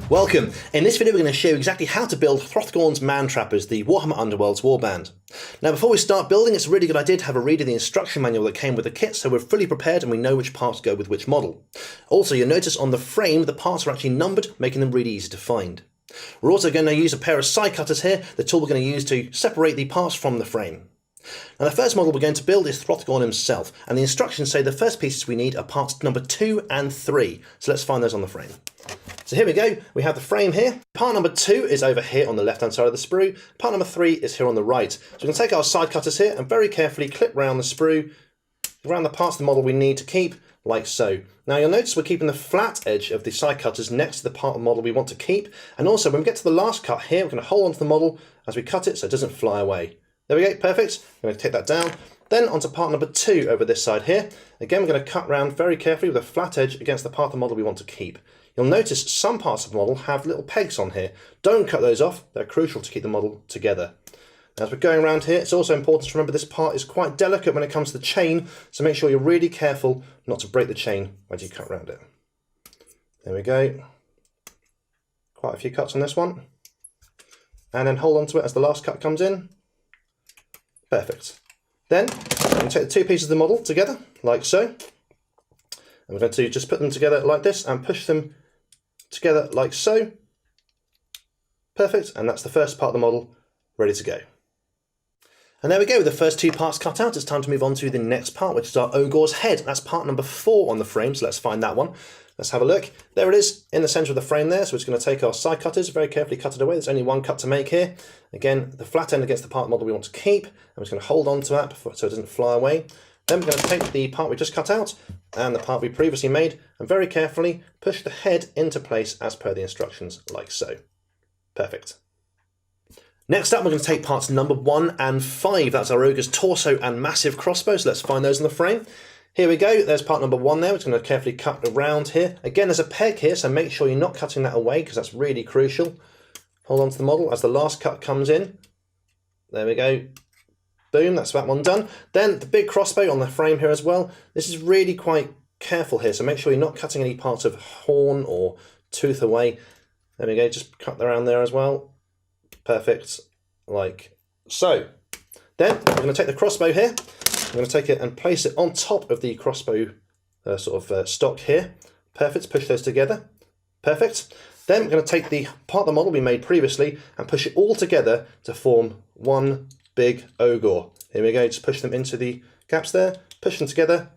Welcome! In this video we're going to show you exactly how to build Hrothgorn's Man Trappers, the Warhammer Underworlds warband. Now before we start building, it's a really good idea to have a read of the instruction manual that came with the kit so we're fully prepared and we know which parts go with which model. Also, you'll notice on the frame the parts are actually numbered, making them really easy to find. We're also going to use a pair of side cutters here, the tool we're going to use to separate the parts from the frame. Now the first model we're going to build is Hrothgorn himself, and the instructions say the first pieces we need are parts number 2 and 3, so let's find those on the frame. So here we go, we have the frame here. Part number 2 is over here on the left hand side of the sprue, part number 3 is here on the right. So we're going to take our side cutters here and very carefully clip round the sprue, around the parts of the model we need to keep, like so. Now you'll notice we're keeping the flat edge of the side cutters next to the part of the model we want to keep, and also when we get to the last cut here, we're going to hold onto the model as we cut it so it doesn't fly away. There we go, perfect. I'm going to take that down. Then onto part number 2 over this side here. Again, we're going to cut round very carefully with a flat edge against the part of the model we want to keep. You'll notice some parts of the model have little pegs on here. Don't cut those off, they're crucial to keep the model together. Now, as we're going around here, it's also important to remember this part is quite delicate when it comes to the chain, so make sure you're really careful not to break the chain as you cut around it. There we go. Quite a few cuts on this one. And then hold on to it as the last cut comes in. Perfect. Then we're going to take the two pieces of the model together, like so. And we're going to just put them together like this and push them together like so. Perfect. And that's the first part of the model ready to go. And there we go, with the first two parts cut out, it's time to move on to the next part, which is our Ogre's head. That's part number 4 on the frame, so let's find that one. Let's have a look. There it is, in the centre of the frame there, so we're just going to take our side cutters, very carefully cut it away. There's only one cut to make here. Again, the flat end against the part of the model we want to keep. I'm just going to hold on to that so it doesn't fly away. Then we're going to take the part we just cut out and the part we previously made and very carefully push the head into place as per the instructions, like so. Perfect. Next up, we're going to take parts number 1 and 5. That's our ogre's torso and massive crossbow, so let's find those in the frame. Here we go, there's part number 1 there. We're just going to carefully cut around here. Again, there's a peg here, so make sure you're not cutting that away because that's really crucial. Hold on to the model as the last cut comes in. There we go. Boom, that's that one done. Then the big crossbow on the frame here as well. This is really quite careful here, so make sure you're not cutting any parts of horn or tooth away. There we go, just cut around there as well. Perfect, like so. Then we're going to take the crossbow here. I'm going to take it and place it on top of the crossbow stock here. Perfect, push those together. Perfect. Then we're going to take the part of the model we made previously and push it all together to form one big ogre. Here we go, just push them into the gaps there, push them together,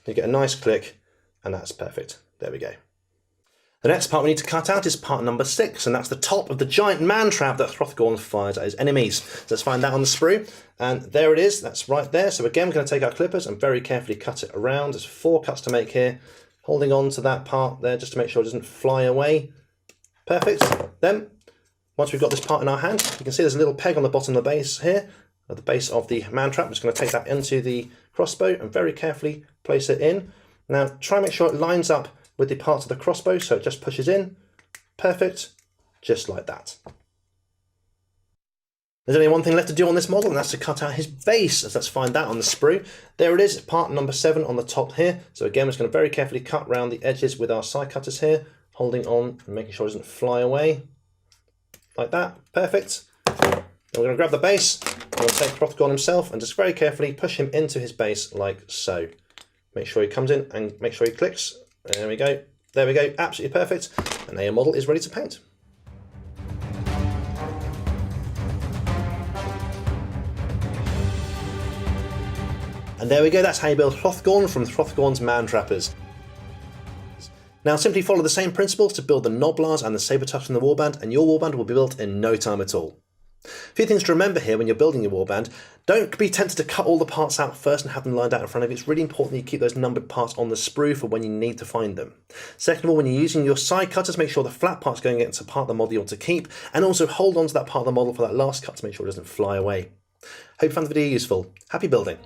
you get a nice click, and that's perfect. There we go. The next part we need to cut out is part number 6, and that's the top of the giant man trap that Hrothgorn fires at his enemies. So let's find that on the sprue, and there it is, that's right there. So again, we're going to take our clippers and very carefully cut it around. There's 4 cuts to make here, holding on to that part there just to make sure it doesn't fly away. Perfect. Then, once we've got this part in our hand, you can see there's a little peg on the bottom of the base here, at the base of the man trap. I'm just going to take that into the crossbow and very carefully place it in. Now, try and make sure it lines up with the parts of the crossbow, so it just pushes in. Perfect, just like that. There's only one thing left to do on this model, and that's to cut out his base. So let's find that on the sprue. There it is, part number 7 on the top here. So again, we're just going to very carefully cut around the edges with our side cutters here, holding on and making sure it doesn't fly away. Like that, perfect. Then we're going to grab the base, we're going to take Hrothgorn himself and just very carefully push him into his base like so. Make sure he comes in and make sure he clicks. There we go, absolutely perfect. And now your model is ready to paint. And there we go, that's how you build Hrothgorn from Hrothgorn's Man Trappers. Now simply follow the same principles to build the Gnoblars and the Saber-Tusk from the warband, and your warband will be built in no time at all. A few things to remember here when you're building your warband. Don't be tempted to cut all the parts out first and have them lined out in front of you. It's really important that you keep those numbered parts on the sprue for when you need to find them. Second of all, when you're using your side cutters, make sure the flat part's going against the part of the model you want to keep, and also hold on to that part of the model for that last cut to make sure it doesn't fly away. Hope you found the video useful. Happy building!